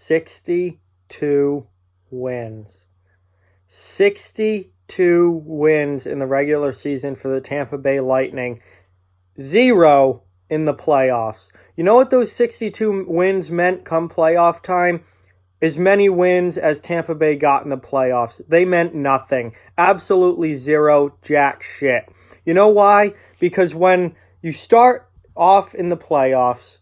62 wins. 62 wins in the regular season for the Tampa Bay Lightning. 0 in the playoffs. You know what those 62 wins meant come playoff time? As many wins as Tampa Bay got in the playoffs. They meant nothing. Absolutely zero, jack shit. You know why? Because when you start off in the playoffs,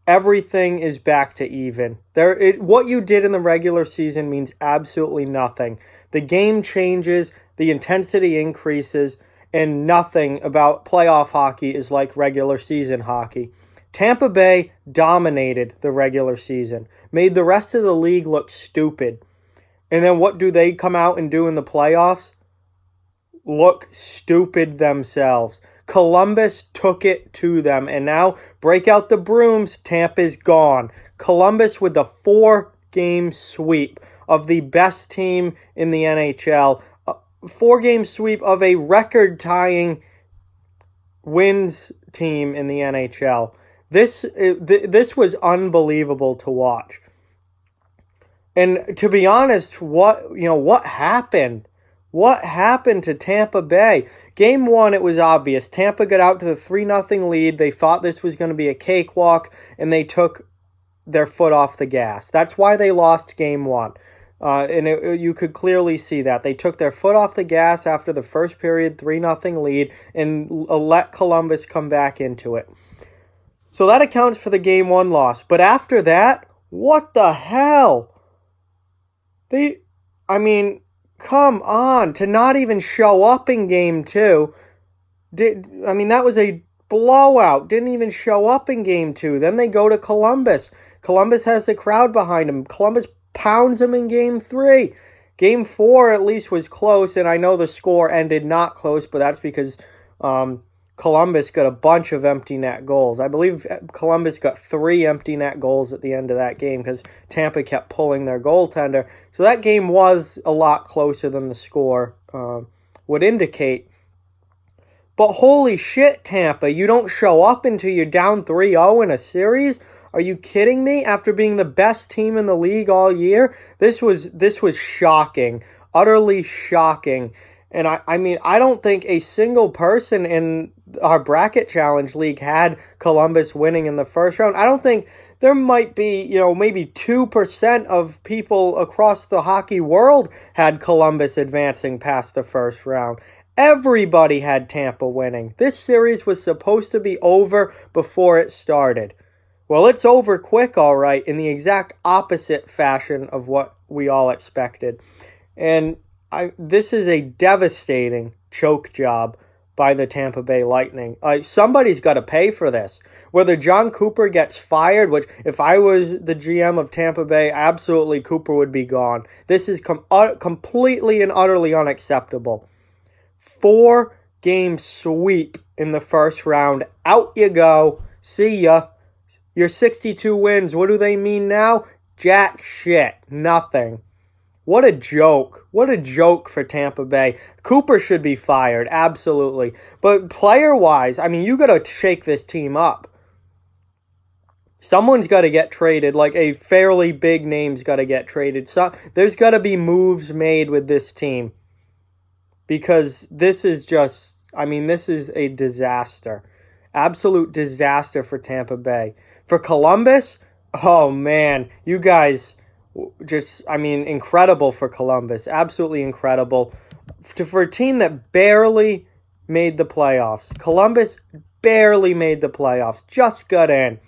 everything is back to even. What you did in the regular season means absolutely nothing. The game changes, the intensity increases, and nothing about playoff hockey is like regular season hockey. Tampa Bay dominated the regular season, made the rest of the league look stupid. And then what do they come out and do in the playoffs? Look stupid themselves. Columbus took it to them, and now break out the brooms. Tampa's gone. Columbus with the 4-game sweep of the best team in the NHL. 4-game sweep of a record-tying wins team in the NHL. This was unbelievable to watch. And to be honest, what happened? What happened to Tampa Bay? Game 1, it was obvious. Tampa got out to the 3-0 lead. They thought this was going to be a cakewalk, and they took their foot off the gas. That's why they lost Game 1. You could clearly see that. They took their foot off the gas after the first period 3-0 lead and let Columbus come back into it. So that accounts for the Game 1 loss. But after that, what the hell? Come on, to not even show up in Game 2. That was a blowout. Didn't even show up in Game 2. Then they go to Columbus. Columbus has the crowd behind them. Columbus pounds them in Game 3. Game 4 at least was close, and I know the score ended not close, but that's because Columbus got a bunch of empty net goals. I believe Columbus got 3 empty net goals at the end of that game because Tampa kept pulling their goaltender. So that game was a lot closer than the score would indicate. But holy shit, Tampa, you don't show up until you're down 3-0 in a series? Are you kidding me? After being the best team in the league all year? This was shocking. Utterly shocking. And I don't think a single person in our bracket challenge league had Columbus winning in the first round. I don't think there might be, maybe 2% of people across the hockey world had Columbus advancing past the first round. Everybody had Tampa winning. This series was supposed to be over before it started. Well, it's over quick, all right, in the exact opposite fashion of what we all expected. And this is a devastating choke job by the Tampa Bay Lightning. Somebody's got to pay for this. Whether John Cooper gets fired, which if I was the GM of Tampa Bay, absolutely Cooper would be gone. This is completely and utterly unacceptable. 4-game sweep in the first round. Out you go. See ya. Your 62 wins, what do they mean now? Jack shit. Nothing. What a joke. What a joke for Tampa Bay. Cooper should be fired, absolutely. But player-wise, you got to shake this team up. Someone's got to get traded, like a fairly big name's got to get traded. So there's got to be moves made with this team. Because this is just, this is a disaster. Absolute disaster for Tampa Bay. For Columbus, oh man, you guys... incredible for Columbus. Absolutely incredible. For a team that barely made the playoffs. Columbus barely made the playoffs. Just got in.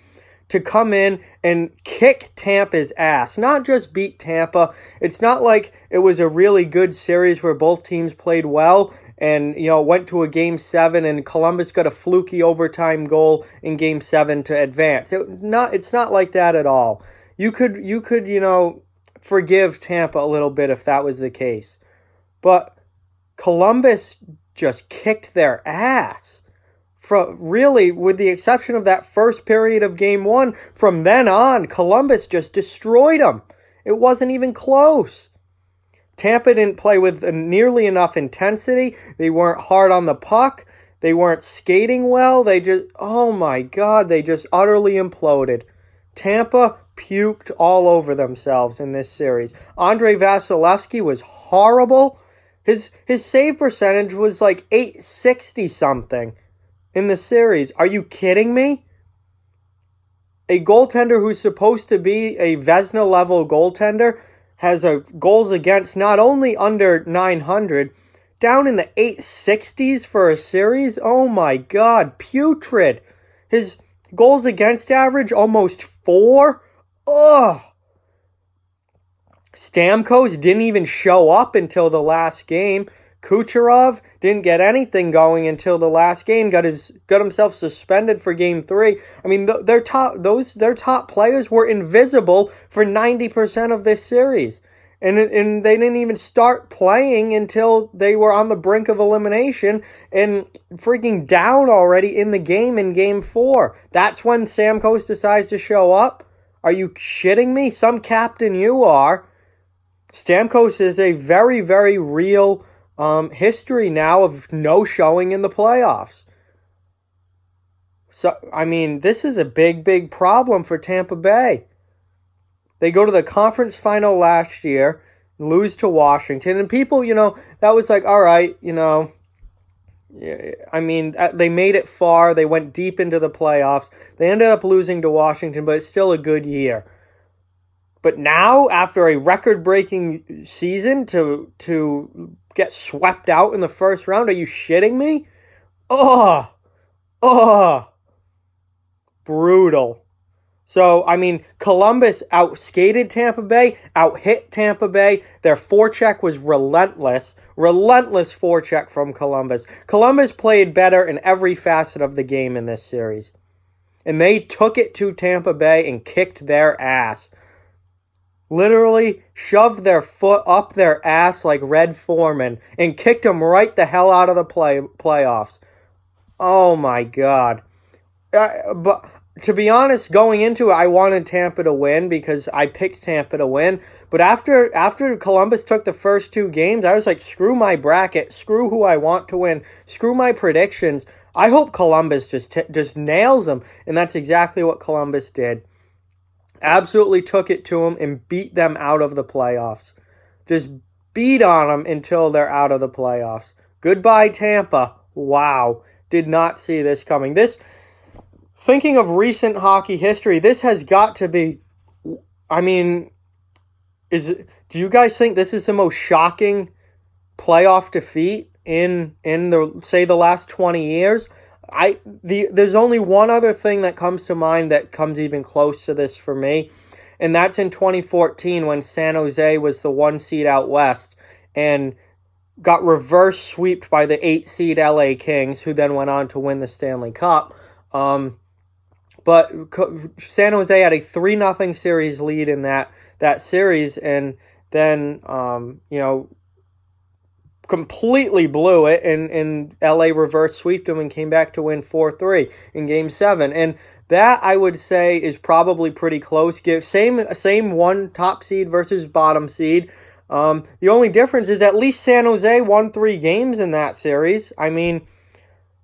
To come in and kick Tampa's ass. Not just beat Tampa. It's not like it was a really good series where both teams played well and, went to a Game 7 and Columbus got a fluky overtime goal in Game 7 to advance. It's not like that at all. You could, forgive Tampa a little bit if that was the case. But Columbus just kicked their ass. Really, with the exception of that first period of Game 1, from then on, Columbus just destroyed them. It wasn't even close. Tampa didn't play with nearly enough intensity. They weren't hard on the puck. They weren't skating well. They just, oh my God, they just utterly imploded. Tampa puked all over themselves in this series. Andrei Vasilevsky was horrible. His save percentage was like 860 something in the series. Are you kidding me? A goaltender who's supposed to be a Vezina level goaltender has a goals against not only under 900, down in the 860s for a series. Oh my God, putrid. His goals against average almost 4. Ugh. Stamkos didn't even show up until the last game. Kucherov didn't get anything going until the last game. Got himself suspended for Game 3. I mean, their top players were invisible for 90% of this series, and they didn't even start playing until they were on the brink of elimination and freaking down already in the game in Game 4. That's when Stamkos decides to show up. Are you shitting me? Some captain you are. Stamkos is a very, very real history now of no showing in the playoffs. So, I mean, this is a big, big problem for Tampa Bay. They go to the conference final last year, lose to Washington, and people, that was like, all right, I mean, they made it far. They went deep into the playoffs. They ended up losing to Washington, but it's still a good year. But now, after a record-breaking season, to get swept out in the first round, are you shitting me? Oh, brutal. So, I mean, Columbus outskated Tampa Bay, outhit Tampa Bay. Their forecheck was relentless. Relentless forecheck from Columbus. Columbus played better in every facet of the game in this series. And they took it to Tampa Bay and kicked their ass. Literally shoved their foot up their ass like Red Foreman and kicked them right the hell out of the playoffs. Oh my God. But to be honest, going into it, I wanted Tampa to win because I picked Tampa to win. But after Columbus took the first 2 games, I was like, screw my bracket, screw who I want to win, screw my predictions. I hope Columbus just nails them. And that's exactly what Columbus did. Absolutely took it to them and beat them out of the playoffs. Just beat on them until they're out of the playoffs. Goodbye, Tampa. Wow. Did not see this coming. Thinking of recent hockey history, this has got to be, I mean, do you guys think this is the most shocking playoff defeat in the last 20 years? There's only one other thing that comes to mind that comes even close to this for me, and that's in 2014 when San Jose was the 1 seed out west and got reverse swept by the 8 seed LA Kings, who then went on to win the Stanley Cup. But San Jose had a 3-0 series lead in that series, and then completely blew it, and LA reverse sweeped them and came back to win 4-3 in Game 7. And that, I would say, is probably pretty close. Same one top seed versus bottom seed. The only difference is at least San Jose won 3 games in that series. I mean,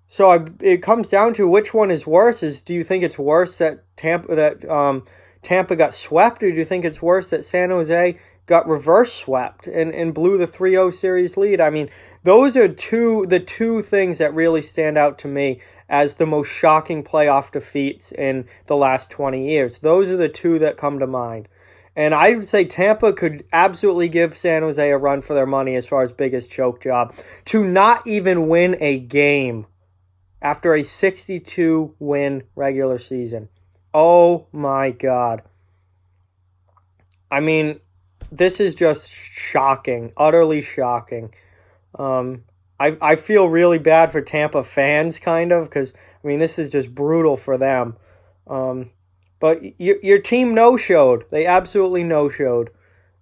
so it comes down to which one is worse. Do you think it's worse that Tampa got swept, or do you think it's worse that San Jose got reverse swept and blew the 3-0 series lead? I mean, those are the two things that really stand out to me as the most shocking playoff defeats in the last 20 years. Those are the 2 that come to mind. And I would say Tampa could absolutely give San Jose a run for their money as far as biggest choke job. To not even win a game after a 62-win regular season. Oh my God. I mean, this is just shocking, utterly shocking. I feel really bad for Tampa fans, kind of, because, I mean, this is just brutal for them. But your team no-showed. They absolutely no-showed.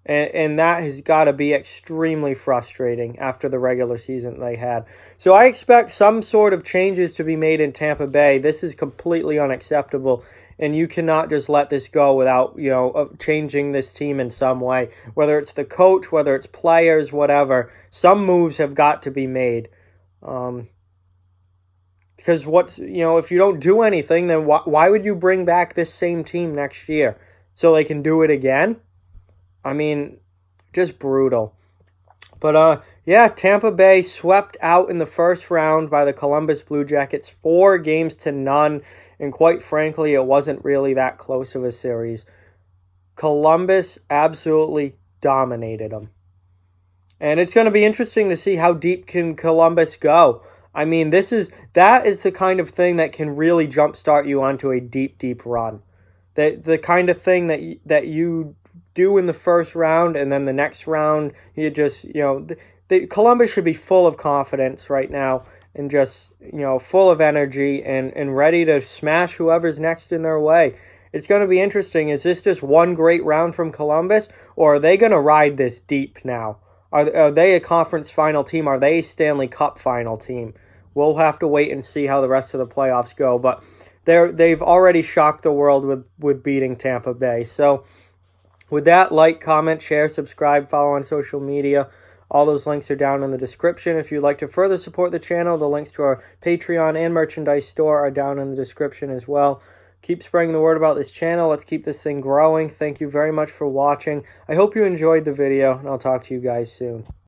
And that has got to be extremely frustrating after the regular season they had. So I expect some sort of changes to be made in Tampa Bay. This is completely unacceptable. And you cannot just let this go without, changing this team in some way. Whether it's the coach, whether it's players, whatever. Some moves have got to be made. Because if you don't do anything, then why would you bring back this same team next year? So they can do it again? I mean, just brutal. But, yeah, Tampa Bay swept out in the first round by the Columbus Blue Jackets 4-0. And quite frankly, it wasn't really that close of a series. Columbus absolutely dominated them. And it's going to be interesting to see how deep can Columbus go. I mean, that is the kind of thing that can really jumpstart you onto a deep, deep run. The kind of thing that you do in the first round, and then the next round, you just, Columbus should be full of confidence right now, and just, full of energy and ready to smash whoever's next in their way. It's going to be interesting. Is this just one great round from Columbus, or are they going to ride this deep now? Are they a conference final team? Are they a Stanley Cup final team? We'll have to wait and see how the rest of the playoffs go. But they've already shocked the world with beating Tampa Bay. So with that, like, comment, share, subscribe, follow on social media. All those links are down in the description. If you'd like to further support the channel, the links to our Patreon and merchandise store are down in the description as well. Keep spreading the word about this channel. Let's keep this thing growing. Thank you very much for watching. I hope you enjoyed the video, and I'll talk to you guys soon.